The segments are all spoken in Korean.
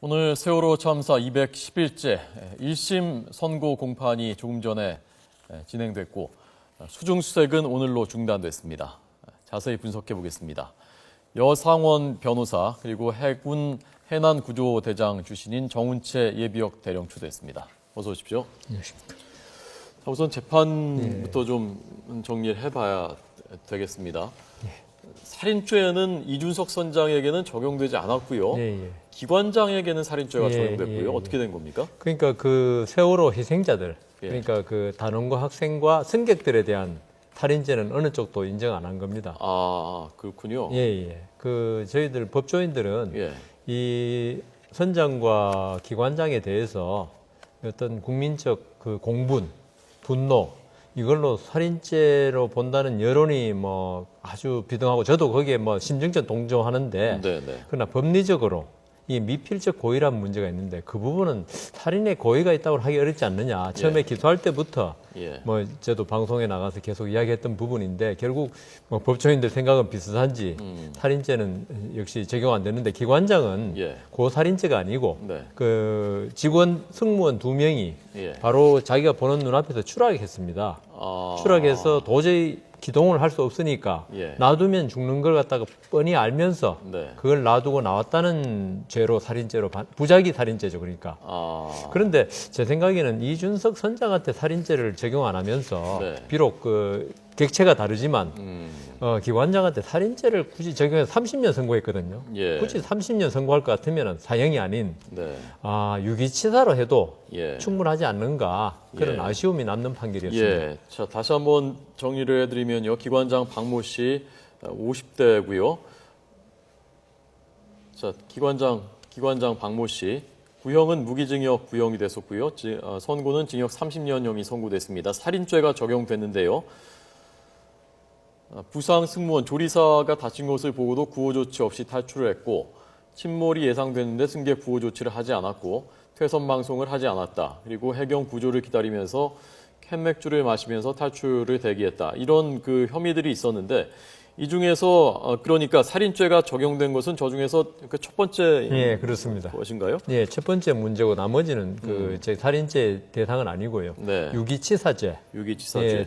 오늘 세월호 참사 210일째 1심 선고 공판이 조금 전에 진행됐고 수중수색은 오늘로 중단됐습니다. 자세히 분석해 보겠습니다. 여상원 변호사 그리고 해군 해난구조대장 출신인 정운채 예비역 대령 초대했습니다. 어서 오십시오. 안녕하십니까. 자, 우선 재판부터 좀 정리를 해봐야 되겠습니다. 살인죄는 이준석 선장에게는 적용되지 않았고요. 기관장에게는 살인죄가 적용됐고요. 어떻게 된 겁니까? 그러니까 그 세월호 희생자들, 예. 그러니까 그 단원고 학생과 승객들에 대한 살인죄는 어느 쪽도 인정 안 한 겁니다. 아, 그렇군요. 그 저희들 법조인들은 예. 이 선장과 기관장에 대해서 어떤 국민적 그 공분, 분노 이걸로 살인죄로 본다는 여론이 뭐 아주 비등하고 저도 거기에 뭐 심정적 동조하는데 그러나 법리적으로 이 미필적 고의란 문제가 있는데 그 부분은 살인의 고의가 있다고 하기 어렵지 않느냐. 처음에 기소할 때부터 뭐 저도 방송에 나가서 계속 이야기했던 부분인데 결국 뭐 법조인들 생각은 비슷한지 살인죄는 역시 적용 안 되는데 기관장은 고살인죄가 아니고 그 직원 승무원 2명이 바로 자기가 보는 눈앞에서 추락했습니다. 추락해서 도저히 기동을 할 수 없으니까 놔두면 죽는 걸 갖다가 뻔히 알면서 그걸 놔두고 나왔다는 죄로 살인죄로 부작위 살인죄죠. 그러니까. 그런데 제 생각에는 이준석 선장한테 살인죄를 적용 안 하면서 비록 그 객체가 다르지만 기관장한테 살인죄를 굳이 적용해서 30년 선고했거든요. 굳이 30년 선고할 것 같으면 사형이 아닌 유기치사로 해도 충분하지 않는가 그런 아쉬움이 남는 판결이었습니다. 자, 다시 한번 정리를 해드리면요. 기관장 박모 씨 50대고요. 자, 기관장 박모 씨 구형은 무기징역 구형이 됐었고요. 선고는 징역 30년형이 선고됐습니다. 살인죄가 적용됐는데요. 부상 승무원 조리사가 다친 것을 보고도 구호 조치 없이 탈출을 했고 침몰이 예상됐는데 승객 구호 조치를 하지 않았고 퇴선 방송을 하지 않았다. 그리고 해경 구조를 기다리면서 캔맥주를 마시면서 탈출을 대기했다. 이런 그 혐의들이 있었는데 이 중에서 그러니까 살인죄가 적용된 것은 저 중에서 그 첫 번째 그렇습니다. 것인가요? 첫 번째 문제고 나머지는 그 살인죄 대상은 아니고요. 유기치사죄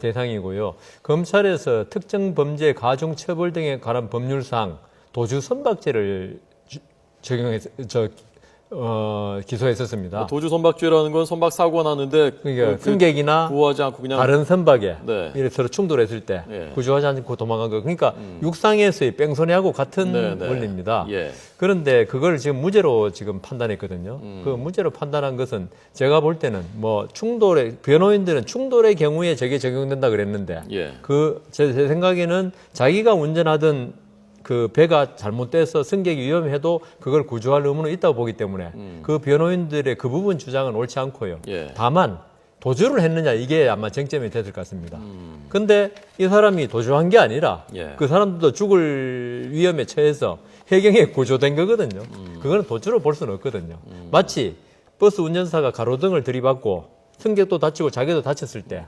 대상이고요. 검찰에서 특정 범죄 가중 처벌 등에 관한 법률상 도주 선박죄를 기소했었습니다. 도주 선박죄라는 건 선박 사고가 났는데 그러니까 승객이나 구호하지 않고 그냥 다른 선박에 서로 충돌했을 때 구조하지 않고 도망간 거. 그러니까 육상에서의 뺑소니하고 같은 원리입니다. 그런데 그걸 지금 무죄로 지금 판단했거든요. 그 무죄로 판단한 것은 제가 볼 때는 뭐 변호인들은 충돌의 경우에 저게 적용된다 그랬는데 제 생각에는 자기가 운전하던 그 배가 잘못돼서 승객이 위험해도 그걸 구조할 의무는 있다고 보기 때문에 그 변호인들의 그 부분 주장은 옳지 않고요. 다만 도주를 했느냐 이게 아마 쟁점이 됐을 것 같습니다. 근데 이 사람이 도주한 게 아니라 그 사람들도 죽을 위험에 처해서 해경에 구조된 거거든요. 그거는 도주로 볼 수는 없거든요. 마치 버스 운전사가 가로등을 들이받고 승객도 다치고 자기도 다쳤을 때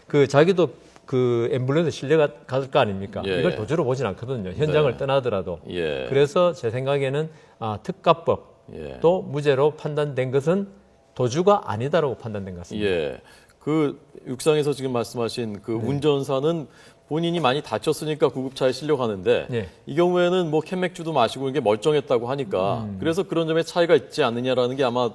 그 자기도 그 앰뷸런스 실려갈 거 아닙니까? 이걸 도주로 보진 않거든요. 현장을 떠나더라도. 그래서 제 생각에는 특가법도 무죄로 판단된 것은 도주가 아니다라고 판단된 것 같습니다. 그 육상에서 지금 말씀하신 그 운전사는 본인이 많이 다쳤으니까 구급차에 실려가는데 이 경우에는 뭐 캔맥주도 마시고 이게 멀쩡했다고 하니까 그래서 그런 점에 차이가 있지 않느냐라는 게 아마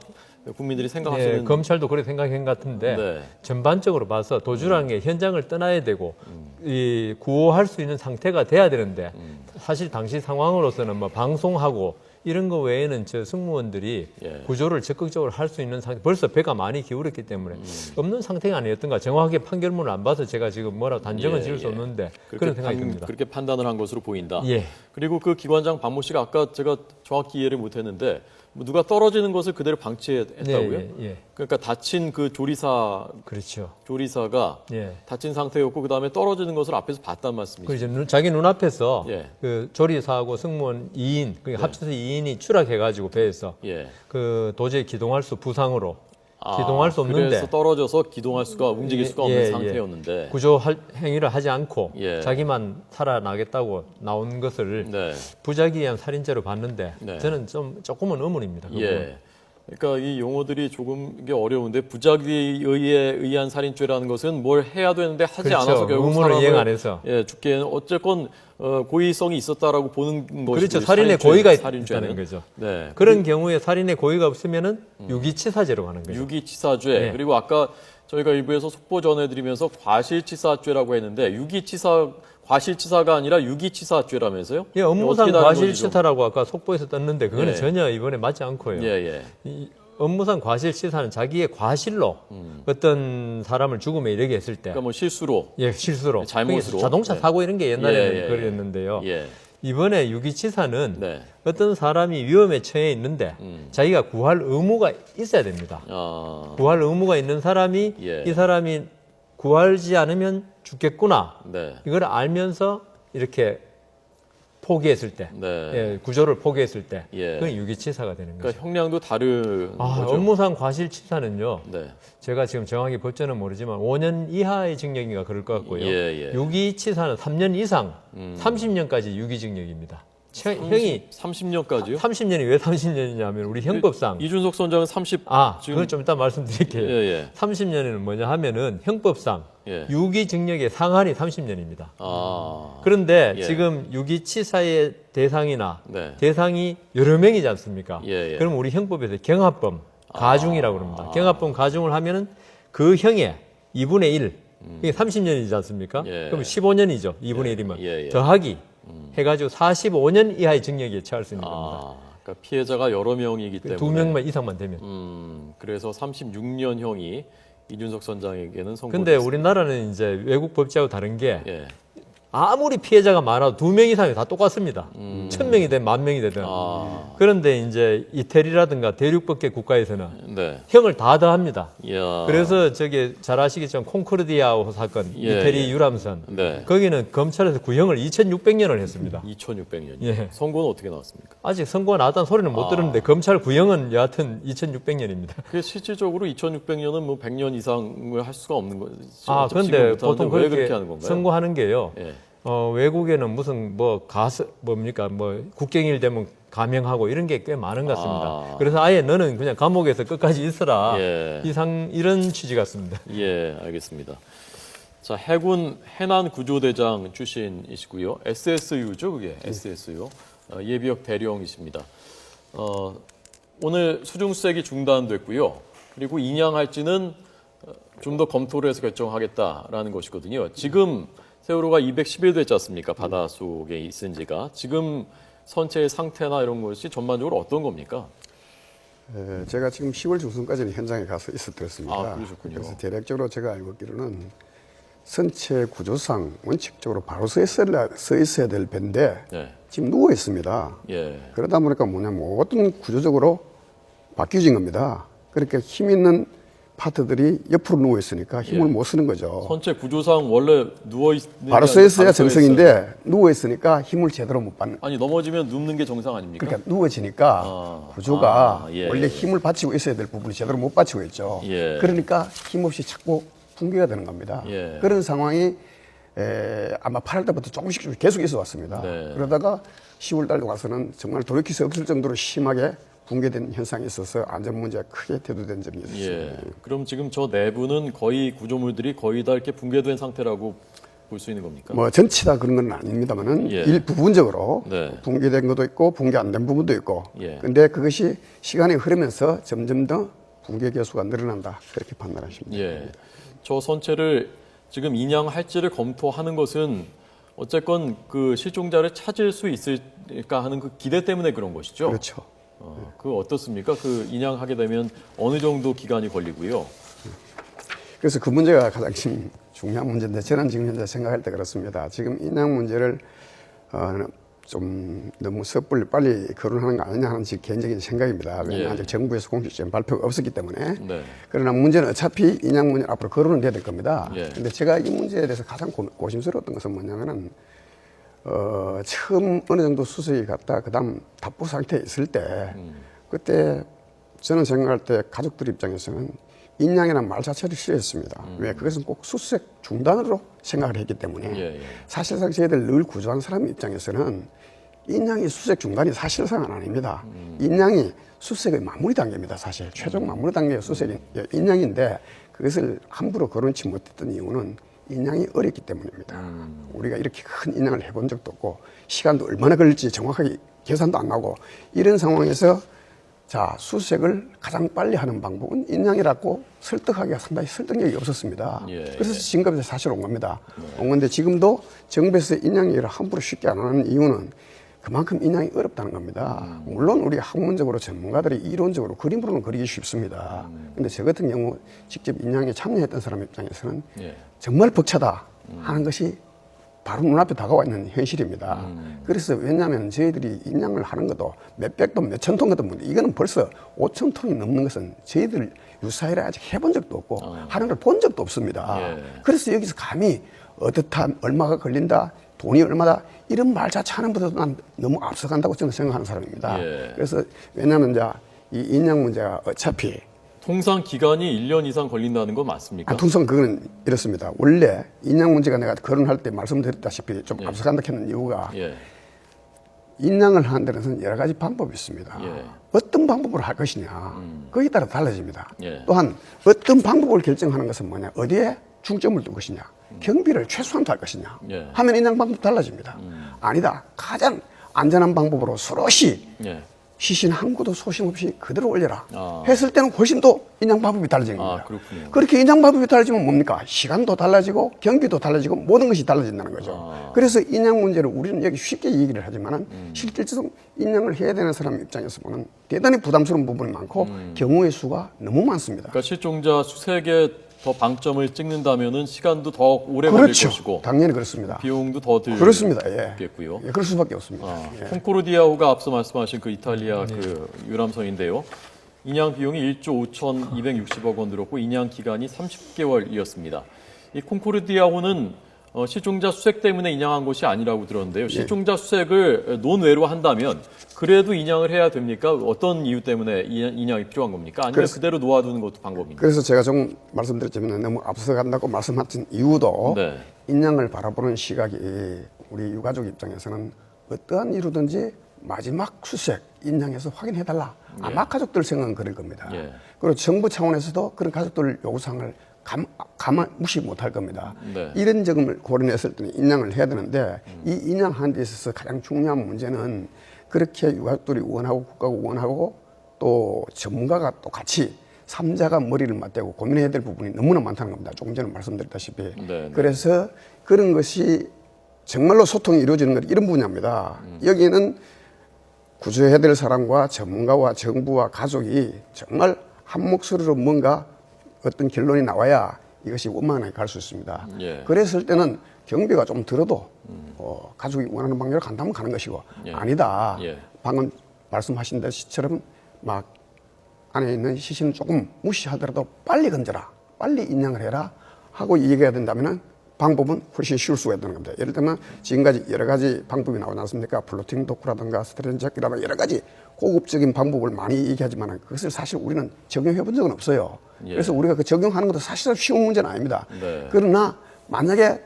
국민들이 생각하시는 검찰도 그렇게 생각한 것 같은데 전반적으로 봐서 도주라는 게 현장을 떠나야 되고 이 구호할 수 있는 상태가 돼야 되는데 사실 당시 상황으로서는 뭐 방송하고 이런 거 외에는 저 승무원들이 구조를 적극적으로 할 수 있는 상태, 벌써 배가 많이 기울었기 때문에 없는 상태가 아니었던가. 정확하게 판결문을 안 봐서 제가 지금 뭐라고 단정은 지을 수 없는데 그런 생각이 듭니다. 그렇게 판단을 한 것으로 보인다. 그리고 그 기관장 박모 씨가 아까 제가 정확히 이해를 못했는데 누가 떨어지는 것을 그대로 방치했다고요? 그러니까 다친 그 조리사가 다친 상태였고 그 다음에 떨어지는 것을 앞에서 봤단 말씀이시죠? 그렇죠. 자기 눈앞에서 그 조리사하고 승무원 2인, 합쳐서 2인이 추락해가지고 배에서 그 도저히 기동할 수 부상으로 기동할 수 없는데 그래서 떨어져서 기동할 수가 움직일 수가 없는 상태였는데 구조 행위를 하지 않고 자기만 살아나겠다고 나온 것을 부작위한 살인죄로 봤는데 저는 조금은 의문입니다. 그러니까 이 용어들이 조금 이게 어려운데 부작위에 의한 살인죄라는 것은 뭘 해야 되는데 하지 그렇죠. 않아서 결국 의무를 사람을 이행 안 해서. 죽게 어쨌건 고의성이 있었다라고 보는 것이고 그렇죠. 살인의 고의가 있다는 살인죄는. 거죠. 네. 그런 경우에 살인의 고의가 없으면은 유기치사죄로 가는 거죠. 유기치사죄 네. 그리고 아까 저희가 일부에서 속보 전해드리면서 과실치사죄라고 했는데 과실치사가 아니라 유기치사죄라면서요? 예, 업무상 어떻게 다른 과실치사라고 아까 속보에서 떴는데 그거는 예. 전혀 이번에 맞지 않고요. 거죠? 예, 예. 이 업무상 과실치사는 자기의 과실로 어떤 사람을 죽음에 이르게 했을 때, 그러니까 뭐 실수로. 예, 실수로, 잘못으로. 그게 자동차 네. 사고 이런 게 옛날에는 예, 예, 그랬는데요. 예. 이번에 유기치사는 네. 어떤 사람이 위험에 처해 있는데 자기가 구할 의무가 있어야 됩니다. 구할 의무가 있는 사람이 예. 이 사람이 구하지 않으면 죽겠구나. 네. 이걸 알면서 이렇게 포기했을 때, 네. 예, 구조를 포기했을 때, 예. 그건 유기치사가 되는 거죠. 그러니까 형량도 다른 거죠. 업무상 과실치사는요. 네. 제가 지금 정확히 법조는 모르지만 5년 이하의 징역인가 그럴 것 같고요. 예, 예. 유기치사는 3년 이상, 30년까지 유기징역입니다. 형이 30년까지요? 30년이 왜 30년이냐면 우리 형법상 이준석 선장은 30. 그걸 좀 이따 말씀드릴게요. 예, 예. 30년은 뭐냐 하면은 형법상 예. 유기징역의 상한이 30년입니다. 그런데 예. 지금 유기치사의 대상이나 네. 대상이 여러 명이지 않습니까? 예, 예. 그럼 우리 형법에서 경합범 가중이라고 합니다. 경합범 가중을 하면은 그 형의 2분의 1, 이게 30년이지 않습니까? 예. 그럼 15년이죠. 2분의 1이면 예, 예. 더하기 해가지고 45년 이하의 징역에 처할 수 있는 겁니다. 그러니까 피해자가 여러 명이기 때문에. 2명만 이상만 되면. 그래서 36년형이 이준석 선장에게는 선고됐습니다. 근데 우리나라는 이제 외국 법제하고 다른 게 예. 아무리 피해자가 많아도 2명 이상이 다 똑같습니다. 1000명이 되든 10,000명이 되든. 그런데 이제 이태리라든가 대륙법계 국가에서는 네. 형을 다 더합니다. 이야. 그래서 저기 잘 아시겠지만 콩코르디아 사건, 예, 이태리 예. 유람선. 네. 거기는 검찰에서 구형을 2,600년을 했습니다. 2600년. 예. 선고는 어떻게 나왔습니까? 아직 선고가 나왔다는 소리는 못 들었는데 검찰 구형은 여하튼 2,600년입니다. 그 실질적으로 2600년은 뭐 100년 이상을 할 수가 없는 거죠. 그런데 보통 왜 그렇게 그렇게 하는 건가요? 선고하는 게요. 예. 외국에는 무슨 뭡니까 국경일 되면 감형하고 이런 게 꽤 많은 것 같습니다. 그래서 아예 너는 그냥 감옥에서 끝까지 있어라. 예. 이런 취지 같습니다. 예, 알겠습니다. 자, 해군 해난 구조대장 출신이시고요. SSU죠, 그게 SSU. 예비역 대령이십니다. 오늘 수중수색이 중단됐고요. 그리고 인양할지는 좀 더 검토를 해서 결정하겠다라는 것이거든요. 지금 세월호가 210일 됐지 않습니까? 바닷속에 있은 지가. 지금 선체의 상태나 이런 것이 전반적으로 어떤 겁니까? 제가 지금 10월 중순까지는 현장에 가서 있었습니다. 그러셨군요. 그래서 대략적으로 제가 알고 있기로는 선체 구조상 원칙적으로 바로 서 있어야 될 배인데 네. 지금 누워 있습니다. 예. 그러다 보니까 모든 구조적으로 바뀌어진 겁니다. 그러니까 힘 있는 파트들이 옆으로 누워 있으니까 힘을 못 쓰는 거죠. 선체 구조상 원래 누워 있는 바로 서 있어야 정상인데 누워 있으니까 힘을 제대로 못 받는. 아니 넘어지면 눕는 게 정상 아닙니까? 그러니까 누워지니까 구조가 원래 힘을 받치고 있어야 될 부분이 제대로 못 받치고 있죠. 예. 그러니까 힘없이 자꾸 붕괴가 되는 겁니다. 예. 그런 상황이 아마 8월 달부터 조금씩 계속 있어 왔습니다. 네. 그러다가 10월 달로 가서는 정말 돌이킬 수 없을 정도로 심하게 붕괴된 현상이 있어서 안전 문제가 크게 대두된 점이 있습니다. 예. 그럼 지금 저 내부는 거의 구조물들이 거의 다 이렇게 붕괴된 상태라고 볼 수 있는 겁니까? 뭐 전체 다 그런 건 아닙니다만은 예. 일부분적으로 네. 붕괴된 것도 있고 붕괴 안 된 부분도 있고. 예. 근데 그것이 시간이 흐르면서 점점 더 붕괴 개수가 늘어난다. 그렇게 판단하시면 됩니다. 예. 저 선체를 지금 인양할지를 검토하는 것은 어쨌건 그 실종자를 찾을 수 있을까 하는 그 기대 때문에 그런 것이죠. 그렇죠. 그 어떻습니까? 그 인양하게 되면 어느 정도 기간이 걸리고요. 그래서 그 문제가 가장 지금 중요한 문제인데 저는 지금 현재 생각할 때 그렇습니다. 지금 인양 문제를 좀 너무 섣불리 빨리 거론하는 거 아니냐 하는 제 개인적인 생각입니다. 왜냐하면 아직 정부에서 공식적인 발표가 없었기 때문에. 네. 그러나 문제는 어차피 인양 문제는 앞으로 거론은 돼야 될 겁니다. 예. 근데 제가 이 문제에 대해서 가장 고심스러웠던 것은 뭐냐면은 처음 어느 정도 수색이 갔다 그다음 답보 상태에 있을 때 그때 저는 생각할 때 가족들 입장에서는 인양이라는 말 자체를 싫어했습니다. 왜? 그것은 꼭 수색 중단으로 생각을 했기 때문에 예. 사실상 저희들 늘 구조한 사람 입장에서는 인양이 수색 중단이 사실상은 아닙니다. 인양이 수색의 마무리 단계입니다. 사실 최종 마무리 단계가 수색이 인양인데 그것을 함부로 거론치 못했던 이유는 인양이 어렵기 때문입니다. 우리가 이렇게 큰 인양을 해본 적도 없고 시간도 얼마나 걸릴지 정확하게 계산도 안 나고 이런 상황에서 자 수색을 가장 빨리 하는 방법은 인양이라고 설득하기가 상당히 설득력이 없었습니다. 예. 그래서 지금까지 사실 온 겁니다. 온 건데 지금도 정부에서 인양을 함부로 쉽게 안 하는 이유는 그만큼 인양이 어렵다는 겁니다. 물론 우리 학문적으로 전문가들이 이론적으로 그림으로는 그리기 쉽습니다. 근데 저 같은 경우 직접 인양에 참여했던 사람 입장에서는 예. 정말 벅차다 하는 것이 바로 눈앞에 다가와 있는 현실입니다. 그래서 왜냐하면 저희들이 인양을 하는 것도 몇백 톤, 몇천 톤 같은 문제, 이거는 벌써 5천 톤이 넘는 것은 저희들 유사일에 아직 해본 적도 없고 하는 걸 본 적도 없습니다. 예. 그래서 여기서 감히 어떻다, 얼마가 걸린다, 돈이 얼마다 이런 말 자체 하는 것보다 난 너무 앞서간다고 저는 생각하는 사람입니다. 예. 그래서 왜냐하면 이제 이 인양 문제가 어차피 통상 기간이 1년 이상 걸린다는 건 맞습니까? 통상 그거는 이렇습니다. 원래 인양 문제가 내가 거론할 때 말씀드렸다시피 좀 앞서간다 하는 이유가 예. 인양을 하는 데는 여러 가지 방법이 있습니다. 예. 어떤 방법으로 할 것이냐 거기에 따라 달라집니다. 예. 또한 어떤 방법을 결정하는 것은 뭐냐, 어디에 중점을 둘 것이냐, 경비를 최소한도 할 것이냐 예. 하면 인양 방법 달라집니다. 아니다, 가장 안전한 방법으로 수롯이 예. 시신 한 구도 소심 없이 그대로 올려라 아. 했을 때는 훨씬 더 인양 방법이 달라지는 겁니다. 그렇군요. 그렇게 인양 방법이 달라지면 뭡니까? 시간도 달라지고 경비도 달라지고 모든 것이 달라진다는 거죠. 그래서 인양 문제를 우리는 여기 쉽게 얘기를 하지만은 실질적으로 인양을 해야 되는 사람 입장에서 보면 대단히 부담스러운 부분이 많고 경우의 수가 너무 많습니다. 그러니까 실종자 수색에 더 방점을 찍는다면은 시간도 더 오래 걸릴 그렇죠. 것이고 당연히 그렇습니다. 비용도 더 들겠고요. 그렇습니다. 예. 그럴 수밖에 없습니다. 예. 콩코르디아호가 앞서 말씀하신 그 이탈리아 그 유람선인데요. 인양 비용이 1조 5,260억 원 들었고 인양 기간이 30개월이었습니다. 이 콩코르디아호는 실종자 수색 때문에 인양한 것이 아니라고 들었는데요. 실종자 수색을 논외로 한다면 그래도 인양을 해야 됩니까? 어떤 이유 때문에 인양이 필요한 겁니까? 아니면 그대로 놓아두는 것도 방법입니까? 그래서 제가 좀 말씀드렸지만 너무 앞서간다고 말씀하신 이유도 네. 인양을 바라보는 시각이 우리 유가족 입장에서는 어떠한 이유든지 마지막 수색 인양해서 확인해달라. 아마 가족들 생각은 그럴 겁니다. 예. 그리고 정부 차원에서도 그런 가족들 요구사항을 가만 무시 못할 겁니다. 네. 이런 점을 고려했을 때는 인양을 해야 되는데 이 인양하는 데 있어서 가장 중요한 문제는 그렇게 유가족들이 원하고 국가가 원하고 또 전문가가 또 같이 삼자가 머리를 맞대고 고민해야 될 부분이 너무나 많다는 겁니다. 조금 전에 말씀드렸다시피. 네. 그래서 그런 것이 정말로 소통이 이루어지는 것 이런 분야입니다. 여기에는 구조해야 될 사람과 전문가와 정부와 가족이 정말 한 목소리로 뭔가 어떤 결론이 나와야 이것이 원만하게 갈 수 있습니다. 예. 그랬을 때는 경비가 좀 들어도 가족이 원하는 방향으로 간다면 가는 것이고 예. 아니다. 예. 방금 말씀하신 것처럼 막 안에 있는 시신을 조금 무시하더라도 빨리 건져라. 빨리 인양을 해라. 하고 얘기해야 된다면 방법은 훨씬 쉬울 수가 있다는 겁니다. 예를 들면 지금까지 여러 가지 방법이 나오지 않습니까? 플로팅 도크라든가 스트레인잭이라든가 여러 가지 고급적인 방법을 많이 얘기하지만 그것을 사실 우리는 적용해 본 적은 없어요. 예. 그래서 우리가 그 적용하는 것도 사실은 쉬운 문제는 아닙니다. 네. 그러나 만약에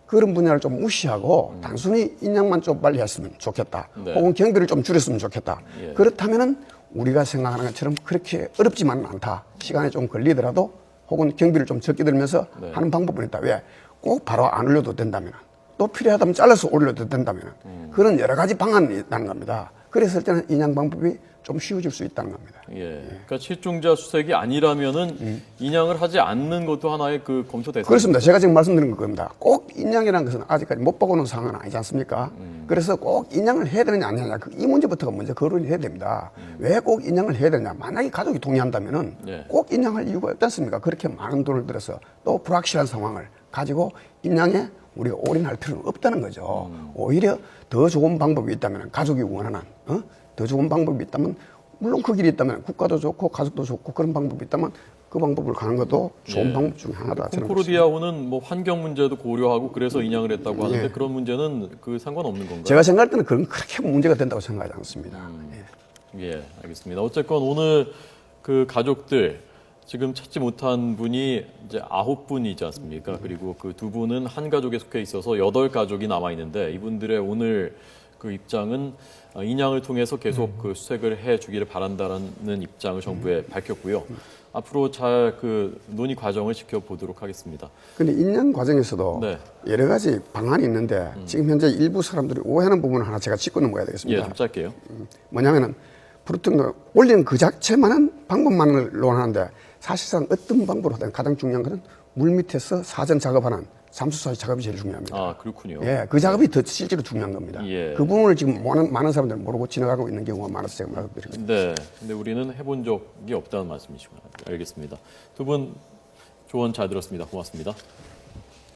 그런 분야를 좀 무시하고 단순히 인양만 좀 빨리 했으면 좋겠다. 네. 혹은 경비를 좀 줄였으면 좋겠다. 예. 그렇다면은 우리가 생각하는 것처럼 그렇게 어렵지만은 않다. 시간이 좀 걸리더라도 혹은 경비를 좀 적게 들면서 네. 하는 방법은 있다. 왜? 꼭 바로 안 올려도 된다면 또 필요하다면 잘라서 올려도 된다면 그런 여러 가지 방안이 있다는 겁니다. 그랬을 때는 인양 방법이 좀 쉬워질 수 있다는 겁니다. 예. 그러니까 실종자 수색이 아니라면은 인양을 하지 않는 것도 하나의 그 검토 대상. 그렇습니다. 제가 지금 말씀드린 겁니다. 꼭 인양이라는 것은 아직까지 못 보고는 상황은 아니지 않습니까? 그래서 꼭 인양을 해야 되느냐 안 해야 되느냐 이 문제부터가 먼저 거론이 해야 됩니다. 왜 꼭 인양을 해야 되느냐? 만약에 가족이 동의한다면은 예. 꼭 인양할 이유가 없지 않습니까? 그렇게 많은 돈을 들여서 또 불확실한 상황을 가지고 인양에 우리가 올인할 필요는 없다는 거죠. 오히려 더 좋은 방법이 있다면 가족이 원하는 더 좋은 방법이 있다면 물론 그 길이 있다면 국가도 좋고 가족도 좋고 그런 방법이 있다면 그 방법을 가는 것도 좋은 예. 방법 중에 하나다. 저는 콩코르디아호는 뭐 환경 문제도 고려하고 그래서 인양을 했다고 하는데 예. 그런 문제는 그 상관없는 건가요? 제가 생각할 때는 그런 그렇게 문제가 된다고 생각하지 않습니다. 예. 예, 알겠습니다. 어쨌건 오늘 그 가족들 지금 찾지 못한 분이 이제 9분이지 않습니까? 그리고 그 2분은 한 가족에 속해 있어서 8가족이 남아 있는데 이분들의 오늘 그 입장은 인양을 통해서 계속 그 수색을 해주기를 바란다라는 입장을 정부에 밝혔고요. 앞으로 잘 그 논의 과정을 지켜보도록 하겠습니다. 근데 인양 과정에서도 네. 여러 가지 방안이 있는데 지금 현재 일부 사람들이 오해하는 부분을 하나 제가 짚고 넘어가야 예, 되겠습니다. 좀 짧게요. 뭐냐면은 프로틴 올리는 그 자체만은 방법만을 논하는데 사실상 어떤 방법으로 하든 가장 중요한 것은 물 밑에서 사전 작업하는 잠수사의 작업이 제일 중요합니다. 아, 그렇군요. 예, 그 작업이 더 실제로 중요한 겁니다. 예. 그 부분을 지금 많은 사람들이 모르고 지나가고 있는 경우가 많아서 제가 말씀드립니다. 네, 근데 우리는 해본 적이 없다는 말씀이시구나. 알겠습니다. 두 분 조언 잘 들었습니다. 고맙습니다.